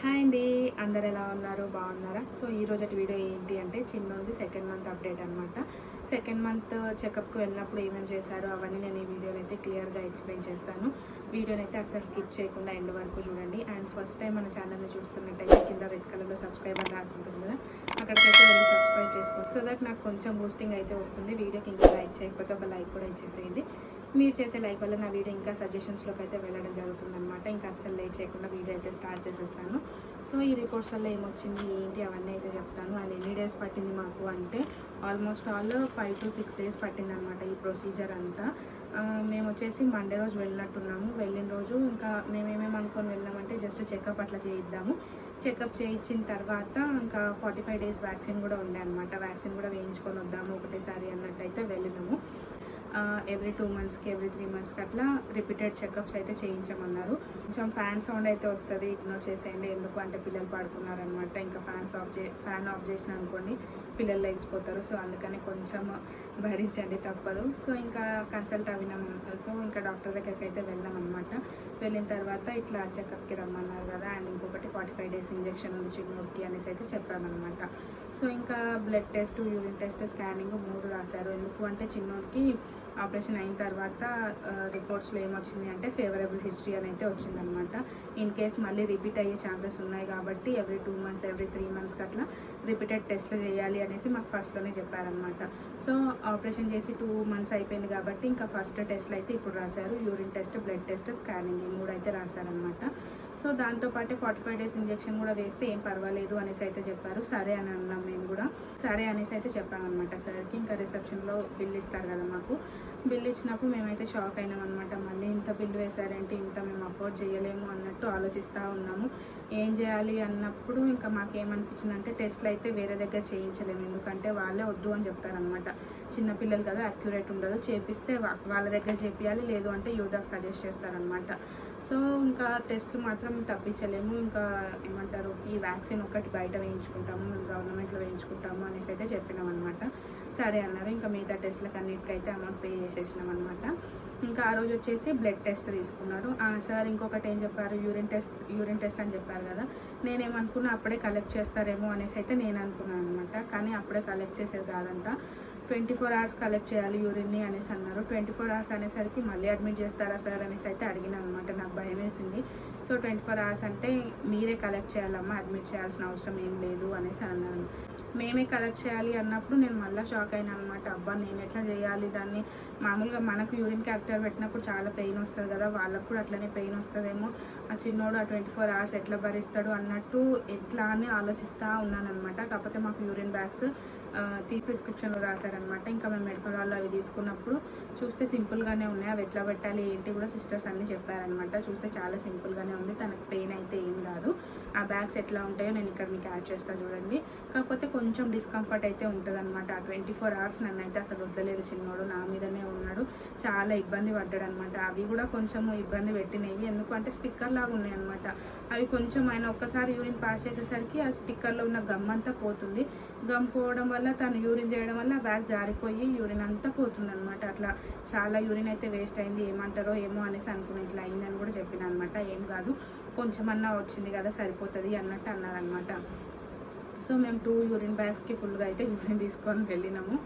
Hi అండి. అందరు ఎలా ఉన్నారు? బాగున్నారా? సో ఈరోజటి వీడియో ఏంటి అంటే చిన్నోడిది సెకండ్ మంత్ అప్డేట్ అనమాట. సెకండ్ మంత్ చెకప్కి వెళ్ళినప్పుడు ఏమేమి చేశారో అవన్నీ నేను ఈ వీడియోలో అయితే క్లియర్గా ఎక్స్ప్లెయిన్ చేస్తాను. వీడియోని అయితే అస్సలు స్కిప్ చేయకుండా ఎండ్ వరకు చూడండి. అండ్ ఫస్ట్ టైం మన ఛానల్ని చూస్తున్నట్టయితే కింద రెడ్ కలర్లో సబ్స్క్రైబ్ అని రాసి ఉంటుంది కదా, అక్కడికైతే వెళ్ళి సబ్స్క్రైబ్ చేసుకోండి. సో దట్ నాకు కొంచెం బూస్టింగ్ అయితే వస్తుంది. వీడియోకి ఇంకా లైక్ చేయకపోతే ఒక లైక్ కూడా ఇచ్చేసేయండి. మీరు చేసే లైక్ వల్ల నా వీడియో ఇంకా సజెషన్స్లోకి అయితే వెళ్ళడం జరుగుతుందన్నమాట. ఇంకా అస్సలు లేట్ చేయకుండా వీడియో అయితే స్టార్ట్ చేసేస్తాను. సో ఈ రిపోర్ట్స్ వల్ల ఏమొచ్చింది ఏంటి అవన్నీ అయితే చెప్తాను. అండ్ ఎన్ని డేస్ పట్టింది మాకు అంటే ఆల్మోస్ట్ ఆల్ 5 to 6 days పట్టింది అనమాట ఈ ప్రొసీజర్ అంతా. మేము వచ్చేసి మండే రోజు వెళ్ళినట్టున్నాము. వెళ్ళిన రోజు ఇంకా మేమేమేమి అనుకొని వెళ్ళామంటే జస్ట్ చెకప్ అట్లా చేయిద్దాము. చెకప్ చేయించిన తర్వాత ఇంకా 45 days వ్యాక్సిన్ కూడా ఉండే అనమాట. వ్యాక్సిన్ కూడా వేయించుకొని వద్దాము ఒకటేసారి అన్నట్టయితే వెళ్ళినాము. ఎవ్రీ 2 monthsకి ఎవ్రీ 3 monthsకి అట్లా రిపీటెడ్ చెకప్స్ అయితే చేయించమన్నారు. కొంచెం ఫ్యాన్ సౌండ్ అయితే వస్తుంది, ఇగ్నోర్ చేసేయండి. ఎందుకు అంటే పిల్లలు పడుకున్నారనమాట. ఇంకా ఫ్యాన్ ఆఫ్ చేసిన అనుకోండి పిల్లలు లేచిపోతారు. సో అందుకని కొంచెం భరించండి, తప్పదు. సో ఇంకా కన్సల్ట్ అవినాం. సో ఇంకా డాక్టర్ దగ్గరికి అయితే వెళ్ళాం అనమాట. వెళ్ళిన తర్వాత ఇట్లా చెకప్కి రమ్మన్నారు కదా, అండ్ ఇంకొకటి 45 days ఇంజెక్షన్ ఉంది చిన్నోడికి అనేసి అయితే చెప్పామన్నమాట. సో ఇంకా blood test, urine test, scanning 3 రాశారు. ఎందుకు అంటే చిన్నోడికి ఆపరేషన్ అయిన తర్వాత రిపోర్ట్స్లో ఏమొచ్చింది అంటే ఫేవరబుల్ హిస్టరీ అని అయితే వచ్చిందనమాట. ఇన్ కేస్ మళ్ళీ రిపీట్ అయ్యే ఛాన్సెస్ ఉన్నాయి కాబట్టి ఎవ్రీ 2 months ఎవ్రీ 3 monthsకి అట్లా రిపీటెడ్ టెస్ట్లు చేయాలి అనేసి మాకు ఫస్ట్లోనే చెప్పారనమాట. సో ఆపరేషన్ చేసి 2 months అయిపోయింది కాబట్టి ఇంకా ఫస్ట్ టెస్ట్లు అయితే ఇప్పుడు రాశారు. Urine test, blood test, scanning ఈ 3 అయితే రాశారనమాట. సో దాంతోపాటు 45 days ఇంజెక్షన్ కూడా వేస్తే ఏం పర్వాలేదు అనేసి అయితే చెప్పారు. సరే అని అన్నాం మేము కూడా. సరే అనేసి అయితే చెప్పామన్నమాట సార్కి. ఇంకా రిసెప్షన్లో బిల్ ఇస్తారు కదా మాకు. బిల్ ఇచ్చినప్పుడు మేమైతే షాక్ అయినాం అనమాట. మళ్ళీ ఇంత బిల్ వేశారేంటి, ఇంత మేము అఫోర్డ్ చేయలేము అన్నట్టు ఆలోచిస్తూ ఉన్నాము. ఏం చేయాలి అన్నప్పుడు ఇంకా మాకేమనిపించింది అంటే టెస్ట్లు అయితే వేరే దగ్గర చేయించలేము, ఎందుకంటే వాళ్ళే వద్దు అని చెప్తారనమాట. చిన్నపిల్లలు కదా, అక్యురేట్ ఉండదు. చేపిస్తే వాళ్ళ దగ్గర చేపియాలి, లేదు అంటే యూదాకి సజెస్ట్ చేస్తారనమాట. సో ఇంకా టెస్ట్లు మాత్రం తప్పించలేము. ఇంకా ఏమంటారు, ఈ వ్యాక్సిన్ ఒకటి బయట వేయించుకుంటాము, గవర్నమెంట్లో వేయించుకుంటాము అనేసి అయితే చెప్పినాం అనమాట. సరే అన్నారు. ఇంకా మిగతా టెస్ట్లకు అన్నిటికైతే అమౌంట్ పే చేసేసినాం అనమాట. ఇంకా ఆ రోజు వచ్చేసి బ్లడ్ టెస్ట్ తీసుకున్నారు. సార్ ఇంకొకటి ఏం చెప్పారు, యూరిన్ టెస్ట్ అని చెప్పారు కదా. నేనేమనుకున్నా అప్పుడే కలెక్ట్ చేస్తారేమో అనేసి అయితే నేను అనుకున్నాను అనమాట. కానీ అప్పుడే కలెక్ట్ చేసేది కాదంట. 24 hours కలెక్ట్ చేయాలి యూరిన్ని అనేసి అన్నారు. 24 hours అనేసరికి మళ్ళీ అడ్మిట్ చేస్తారా సార్ అనేసి అయితే అడిగినా అనమాట. నాకు భయం వేసింది. సో 24 hours అంటే మీరే కలెక్ట్ చేయాలమ్మా, అడ్మిట్ చేయాల్సిన అవసరం ఏం లేదు అనేసి అన్నాను. మేమే కలెక్ట్ చేయాలి అన్నప్పుడు నేను మళ్ళీ షాక్ అయినా అనమాట. అబ్బా నేను ఎట్లా చేయాలి దాన్ని, మామూలుగా మనకు యూరిన్ క్యాపిటల్ పెట్టినప్పుడు చాలా పెయిన్ వస్తుంది కదా, వాళ్ళకు కూడా అట్లనే పెయిన్ వస్తుందేమో, ఆ చిన్నోడు ఆ 24 hours ఎట్లా భరిస్తాడు అన్నట్టు ఎట్లా అని ఆలోచిస్తూ ఉన్నాను అనమాట. కాకపోతే మాకు యూరిన్ బ్యాగ్స్ ప్రిస్క్రిప్షన్లో రాశారనమాట. ఇంకా మేము మెడికల్ వాళ్ళు అవి తీసుకున్నప్పుడు చూస్తే సింపుల్గానే ఉన్నాయి. అవి ఎట్లా పెట్టాలి ఏంటి కూడా సిస్టర్స్ అన్నీ చెప్పారనమాట. చూస్తే చాలా సింపుల్గానే ఉంది, తనకు పెయిన్ అయితే ఏం రాదు. ఆ బ్యాగ్స్ ఎట్లా ఉంటాయో నేను ఇక్కడ మీకు యాడ్ చేస్తాను చూడండి. కాకపోతే కొంచెం డిస్కంఫర్ట్ అయితే ఉంటుంది అనమాట. ఆ 24 hours నన్ను అయితే అసలు వద్దలేదు. చిన్నోడు నా మీదనే ఉన్నాడు, చాలా ఇబ్బంది పడ్డాడు అనమాట. అవి కూడా కొంచెం ఇబ్బంది పెట్టినాయి. ఎందుకంటే స్టిక్కర్ లాగా ఉన్నాయి అనమాట. అవి కొంచెం ఆయన ఒక్కసారి యూరిన్ పాస్ చేసేసరికి ఆ స్టిక్కర్లో ఉన్న గమ్ అంతా పోతుంది. గమ్ పోవడం వల్ల తను యూరిన్ చేయడం వల్ల బ్యాగ్ జారిపోయి యూరిన్ అంతా పోతుంది అనమాట. అట్లా చాలా యూరిన్ అయితే వేస్ట్ అయింది. ఏమంటారో ఏమో అనేసి అనుకుని ఇట్లా అయిందని కూడా చెప్పిన అనమాట. ఏం కాదు, కొంచెమన్నా వచ్చింది కదా సరిపోతుంది అన్నట్టు అన్నారనమాట. సో మేము 2 యూరిన్ బ్యాగ్స్కి ఫుల్గా అయితే యూరిన్ తీసుకొని వెళ్ళినాము.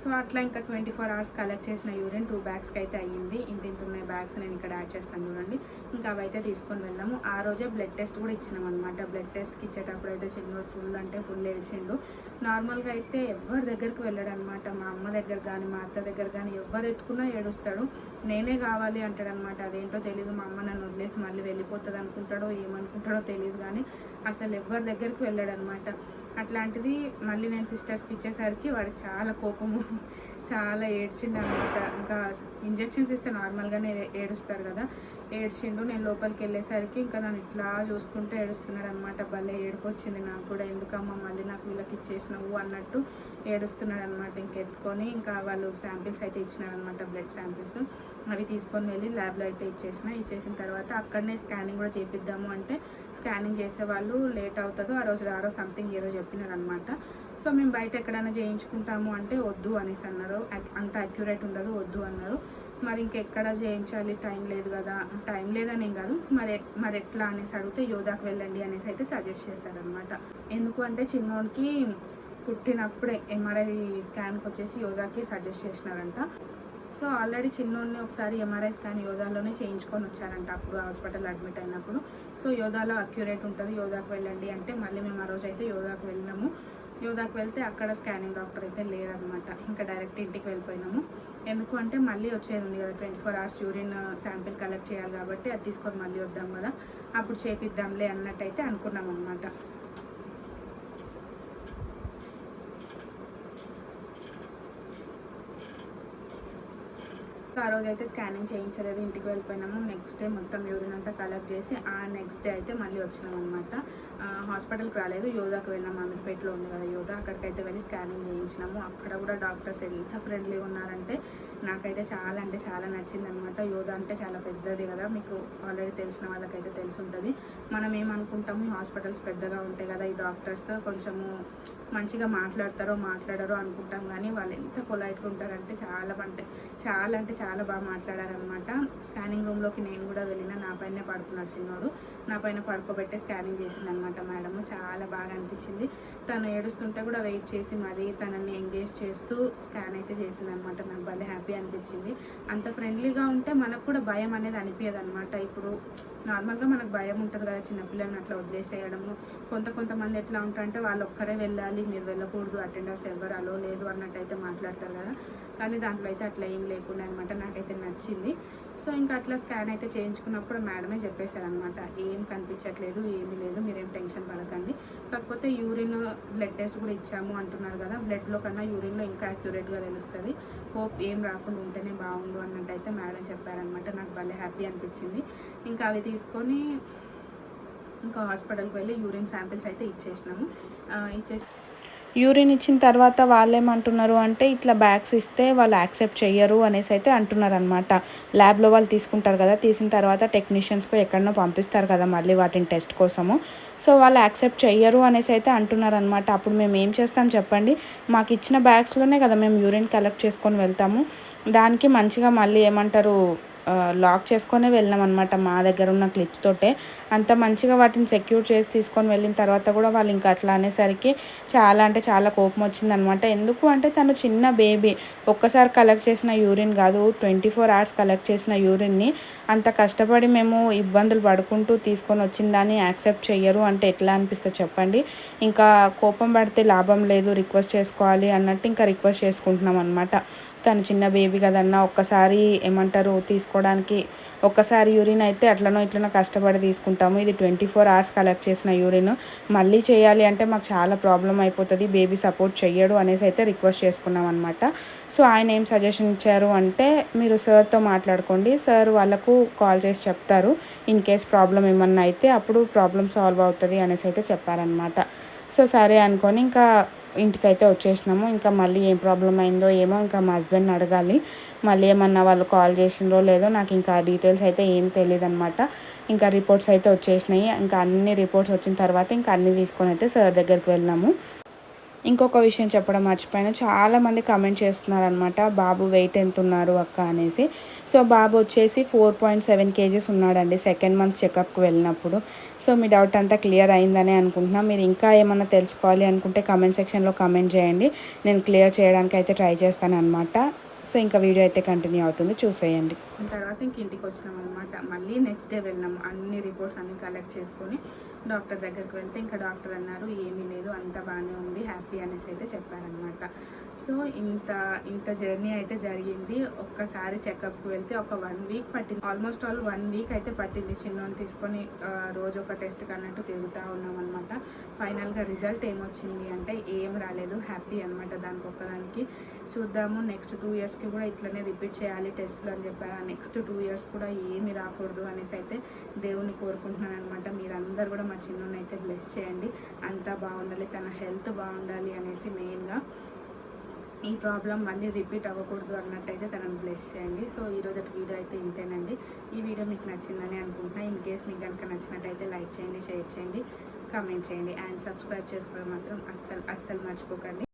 సో అట్లా ఇంకా 24 hours కలెక్ట్ చేసిన యూరిన్ 2 bagsకి అయితే అయ్యింది. ఇంత ఉన్నాయి బ్యాగ్స్, నేను ఇక్కడ యాడ్ చేస్తాను చూడండి. ఇంకా అవైతే తీసుకొని వెళ్ళాము. ఆ రోజే బ్లడ్ టెస్ట్ కూడా ఇచ్చినాం అనమాట. బ్లడ్ టెస్ట్కి ఇచ్చేటప్పుడు అయితే చిన్నోడు ఫుల్ అంటే ఫుల్ ఏడ్చిండు. నార్మల్గా అయితే ఎవరి దగ్గరికి వెళ్ళాడు అనమాట. మా అమ్మ దగ్గర కానీ మా అత్త దగ్గర కానీ ఎవరు ఎత్తుకున్నా ఏడుస్తాడు. నేనే కావాలి అంటాడు అనమాట. అదేంటో తెలియదు, మా అమ్మ నన్ను వదిలేసి మళ్ళీ వెళ్ళిపోతుంది అనుకుంటాడో ఏమనుకుంటాడో తెలియదు, కానీ అసలు ఎవరి దగ్గరికి వెళ్ళాడు అనమాట. అట్లాంటిది మళ్ళీ నేను సిస్టర్స్కి ఇచ్చేసరికి వాడికి చాలా కోపము, చాలా ఏడ్చిండు అనమాట. ఇంకా ఇంజెక్షన్స్ ఇస్తే నార్మల్గానే ఏడుస్తారు కదా, ఏడ్చిండు. నేను లోపలికి వెళ్ళేసరికి ఇంకా నన్ను ఇట్లా చూసుకుంటూ ఏడుస్తున్నాడు అనమాట. భలే ఏడుపు వచ్చింది నాకు కూడా. ఎందుకమ్మా మళ్ళీ నాకు వీళ్ళకి ఇచ్చేసినావు అన్నట్టు ఏడుస్తున్నాడు అనమాట. ఇంకెత్తుకొని ఇంకా వాళ్ళు శాంపిల్స్ అయితే ఇచ్చినారనమాట, బ్లడ్ శాంపిల్స్. అవి తీసుకొని వెళ్ళి ల్యాబ్లో అయితే ఇచ్చేసిన తర్వాత అక్కడనే స్కానింగ్ కూడా చేపిద్దాము అంటే స్కానింగ్ చేసే వాళ్ళు లేట్ అవుతుందో ఆ రోజు రారో సంథింగ్ ఏదో చెప్పినారనమాట. సో మేము బయట ఎక్కడైనా చేయించుకుంటాము అంటే వద్దు అనేసి అన్నారు. అంత అక్యురేట్ ఉండదు, వద్దు అన్నారు. మరి ఇంకెక్కడ చేయించాలి, టైం లేదు కదా, టైం లేదని ఏం కాదు, మరి ఎట్లా అనేసి అడిగితే యోధాకి వెళ్ళండి అనేసి అయితే సజెస్ట్ చేశారనమాట. ఎందుకు అంటే చిన్నోడికి పుట్టినప్పుడే ఎంఆర్ఐ స్కాన్కి వచ్చేసి యోధాకి సజెస్ట్ చేసినారంట. సో ఆల్రెడీ చిన్నోడిని ఒకసారి ఎంఆర్ఐ స్కాన్ యోధాలోనే చేయించుకొని వచ్చారంట అప్పుడు హాస్పిటల్ అడ్మిట్ అయినప్పుడు. సో యోధాలో అక్యురేట్ ఉంటుంది, యోధాకి వెళ్ళండి అంటే మళ్ళీ మేము ఆ రోజు అయితే యోధాకి వెళ్ళినాము. యోధాకి వెళ్తే అక్కడ స్కానింగ్ డాక్టర్ అయితే లేరనమాట. ఇంకా డైరెక్ట్ ఇంటికి వెళ్ళిపోయినాము. ఎందుకు అంటే మళ్ళీ వచ్చేది ఉంది కదా, 24 hours యూరిన్ శాంపిల్ కలెక్ట్ చేయాలి కాబట్టి అది తీసుకొని మళ్ళీ వద్దాం కదా, అప్పుడు చేపిద్దాంలే అన్నట్టయితే అనుకున్నాం అనమాట. ఆ రోజు అయితే స్కానింగ్ చేయించలేదు, ఇంటికి వెళ్ళిపోయినాము. నెక్స్ట్ డే మొత్తం యూరిన్ అంతా కలెక్ట్ చేసి ఆ నెక్స్ట్ డే అయితే మళ్ళీ వచ్చినాం అనమాట. హాస్పిటల్కి రాలేదు, యోధాకి వెళ్ళినాము. అమీర్పేటలో ఉంది కదా యోధా, అక్కడికైతే వెళ్ళి స్కానింగ్ చేయించినాము. అక్కడ కూడా డాక్టర్స్ ఎంత ఫ్రెండ్లీగా ఉన్నారంటే నాకైతే చాలా అంటే చాలా నచ్చింది అనమాట. యోధా అంటే చాలా పెద్దది కదా, మీకు ఆల్రెడీ తెలిసిన వాళ్ళకైతే తెలిసి ఉంటుంది. మనం ఏమనుకుంటాము, హాస్పిటల్స్ పెద్దగా ఉంటాయి కదా, ఈ డాక్టర్స్ కొంచెము మంచిగా మాట్లాడరో అనుకుంటాం, కానీ వాళ్ళు ఎంత పొలైట్గా ఉంటారంటే చాలా బాగా మాట్లాడారనమాట. స్కానింగ్ రూమ్లోకి నేను కూడా వెళ్ళిన, నా పైన పడుకున్నాడు చిన్నోడు, నా పైన పడుకోబెట్టే స్కానింగ్ చేసిందనమాట మేడము. చాలా బాగా అనిపించింది. తను ఏడుస్తుంటే కూడా వెయిట్ చేసి మరీ తనని ఎంగేజ్ చేస్తూ స్కాన్ అయితే చేసిందనమాట. నాకు భలే హ్యాపీ అనిపించింది. అంత ఫ్రెండ్లీగా ఉంటే మనకు కూడా భయం అనేది అనిపించదు అనమాట. ఇప్పుడు నార్మల్గా మనకు భయం ఉంటుంది కదా చిన్నపిల్లల్ని అట్లా వదిలేసేయడము. కొంతమంది ఎట్లా ఉంటారంటే వాళ్ళు ఒక్కరే వెళ్ళాలి, మీరు వెళ్ళకూడదు, అటెండర్స్ ఎవరు అలో లేదు అన్నట్టయితే మాట్లాడతారు కదా, కానీ దాంట్లో అయితే అట్లా ఏం లేకుండా అనమాట. నాకైతే నచ్చింది. సో ఇంకా అట్లా స్కాన్ అయితే చేయించుకున్నప్పుడు మేడమే చెప్పేశారనమాట, ఏం కనిపించట్లేదు, ఏమీ లేదు, మీరేం టెన్షన్ పడకండి, కాకపోతే యూరిన్ బ్లడ్ టెస్ట్ కూడా ఇచ్చాము అంటున్నారు కదా, బ్లడ్లో కన్నా యూరిన్లో ఇంకా అక్యురేట్గా తెలుస్తుంది, హోప్ ఏం రాకుండా ఉంటేనే బాగుండు అన్నట్టయితే మేడం చెప్పారనమాట. నాకు భలే హ్యాపీ అనిపించింది. ఇంకా అవి తీసుకొని ఇంకా హాస్పిటల్కి వెళ్ళి యూరిన్ శాంపిల్స్ అయితే ఇచ్చేసినాము. యూరిన్ ఇచ్చిన తర్వాత వాళ్ళు ఏమంటున్నారు అంటే ఇట్లా బ్యాగ్స్ ఇస్తే వాళ్ళు యాక్సెప్ట్ చెయ్యరు అనేసి అయితే అంటున్నారు అనమాట. ల్యాబ్లో వాళ్ళు తీసుకుంటారు కదా, తీసిన తర్వాత టెక్నీషియన్స్కు ఎక్కడనో పంపిస్తారు కదా మళ్ళీ వాటిని టెస్ట్ కోసము. సో వాళ్ళు యాక్సెప్ట్ చెయ్యరు అనేసి అయితే అంటున్నారు అనమాట. అప్పుడు మేము ఏం చేస్తాం చెప్పండి, మాకు ఇచ్చిన బ్యాగ్స్లోనే కదా మేము యూరిన్ కలెక్ట్ చేసుకొని వెళ్తాము, దానికి మంచిగా మళ్ళీ ఏమంటారు లాక్ చేసుకొని వెళ్ళాం అనమాట. మా దగ్గర ఉన్న క్లిప్స్ తోటే అంత మంచిగా వాటిని సెక్యూర్ చేసి తీసుకొని వెళ్ళిన తర్వాత కూడా వాళ్ళు ఇంకా అట్లా అనేసరికి చాలా అంటే చాలా కోపం వచ్చిందనమాట. ఎందుకు అంటే తను చిన్న బేబీ, ఒక్కసారి కలెక్ట్ చేసిన యూరిన్ కాదు, 24 hours కలెక్ట్ చేసిన యూరిన్ని అంత కష్టపడి మేము ఇబ్బందులు పడుకుంటూ తీసుకొని వచ్చిందని యాక్సెప్ట్ చెయ్యరు అంటే ఎట్లా అనిపిస్తుంది చెప్పండి. ఇంకా కోపం పడితే లాభం లేదు, రిక్వెస్ట్ చేసుకోవాలి అన్నట్టు ఇంకా రిక్వెస్ట్ చేసుకుంటున్నాం అనమాట. తను చిన్న బేబీ కదన్నా, ఒక్కసారి ఏమంటారు తీసుకోవడానికి, ఒక్కసారి యూరిన్ అయితే అట్లనో ఇట్లనో కష్టపడి తీసుకుంటాము, ఇది 24 hours కలెక్ట్ చేసిన యూరిన్ మళ్ళీ చేయాలి అంటే మాకు చాలా ప్రాబ్లం అయిపోతుంది, బేబీ సపోర్ట్ చెయ్యడు అనేసి అయితే రిక్వెస్ట్ చేసుకున్నాం అనమాట. సో ఆయన ఏం సజెషన్ ఇచ్చారు అంటే, మీరు సార్తో మాట్లాడుకోండి, సార్ వాళ్ళకు కాల్ చేసి చెప్తారు, ఇన్ కేస్ ప్రాబ్లం ఏమన్నా అయితే అప్పుడు ప్రాబ్లం సాల్వ్ అవుతుంది అనేసి అయితే చెప్పారనమాట. సో సరే అనుకొని ఇంకా ఇంటికైతే వచ్చేసినాము. ఇంకా మళ్ళీ ఏం ప్రాబ్లం అయిందో ఏమో ఇంకా మా హస్బెండ్ని అడగాలి, మళ్ళీ ఏమన్నా వాళ్ళు కాల్ చేసిండ్రో లేదో నాకు ఇంకా డీటెయిల్స్ అయితే ఏం తెలియదు అనమాట. ఇంకా రిపోర్ట్స్ అయితే వచ్చేసినాయి. ఇంకా అన్ని రిపోర్ట్స్ వచ్చిన తర్వాత ఇంకా అన్నీ తీసుకొని అయితే సార్ దగ్గరికి వెళ్ళినాము. ఇంకొక విషయం చెప్పడం మర్చిపోయాను, చాలామంది కమెంట్ చేస్తున్నారు అనమాట, బాబు వెయిట్ ఎంత ఉన్నారు అక్క అనేసి. సో బాబు వచ్చేసి 4.7 kgs ఉన్నాడండి 2nd month చెకప్కి వెళ్ళినప్పుడు. సో మీ డౌట్ అంతా క్లియర్ అయిందని అనుకుంటున్నా. మీరు ఇంకా ఏమన్నా తెలుసుకోవాలి అనుకుంటే కమెంట్ సెక్షన్లో కమెంట్ చేయండి, నేను క్లియర్ చేయడానికి అయితే ట్రై చేస్తాను అనమాట. సో ఇంకా వీడియో అయితే కంటిన్యూ అవుతుంది, చూసేయండి. తర్వాత ఇంక ఇంటికి వచ్చినాం అనమాట. మళ్ళీ నెక్స్ట్ డే వెళ్ళినాము, అన్ని రిపోర్ట్స్ అన్నీ కలెక్ట్ చేసుకొని డాక్టర్ దగ్గరికి వెళ్తే ఇంకా డాక్టర్ అన్నారు ఏమీ లేదు, అంతా బాగానే ఉంది, హ్యాపీ అనేసి అయితే చెప్పారనమాట. సో ఇంత జర్నీ అయితే జరిగింది. ఒక్కసారి చెకప్కి వెళ్తే ఒక 1 week పట్టింది, ఆల్మోస్ట్ 1 week అయితే పట్టింది. చిన్నోని తీసుకొని రోజు ఒక టెస్ట్ కన్నట్టు తిరుగుతూ ఉన్నాం అనమాట. ఫైనల్గా రిజల్ట్ ఏమొచ్చింది అంటే ఏం రాలేదు, హ్యాపీ అనమాట దానికి ఒక్కదానికి. చూద్దాము నెక్స్ట్ 2 yearsకి కూడా ఇట్లనే రిపీట్ చేయాలి టెస్ట్లు అని చెప్పారు. నెక్స్ట్ 2 years కూడా ఏమి రాకూడదు అనేసి అయితే దేవుని కోరుకుంటున్నాను అనమాట. మీరందరూ కూడా మా చిన్నోని అయితే బ్లెస్ చేయండి, అంతా బాగుండాలి, తన హెల్త్ బాగుండాలి అనేసి మెయిన్గా. ఈ ప్రాబ్లం మళ్ళీ రిపీట్ అవ్వకూడదు అన్నట్టయితే తనను బ్లెస్ చేయండి. సో ఈరోజు వీడియో అయితే ఇంతేనండి. ఈ వీడియో మీకు నచ్చిందని అనుకుంటున్నా. ఇన్ కేస్ మీకు కనుక నచ్చినట్టయితే లైక్ చేయండి, షేర్ చేయండి, కామెంట్ చేయండి అండ్ సబ్స్క్రైబ్ చేసుకోవడం మాత్రం అస్సలు మర్చిపోకండి.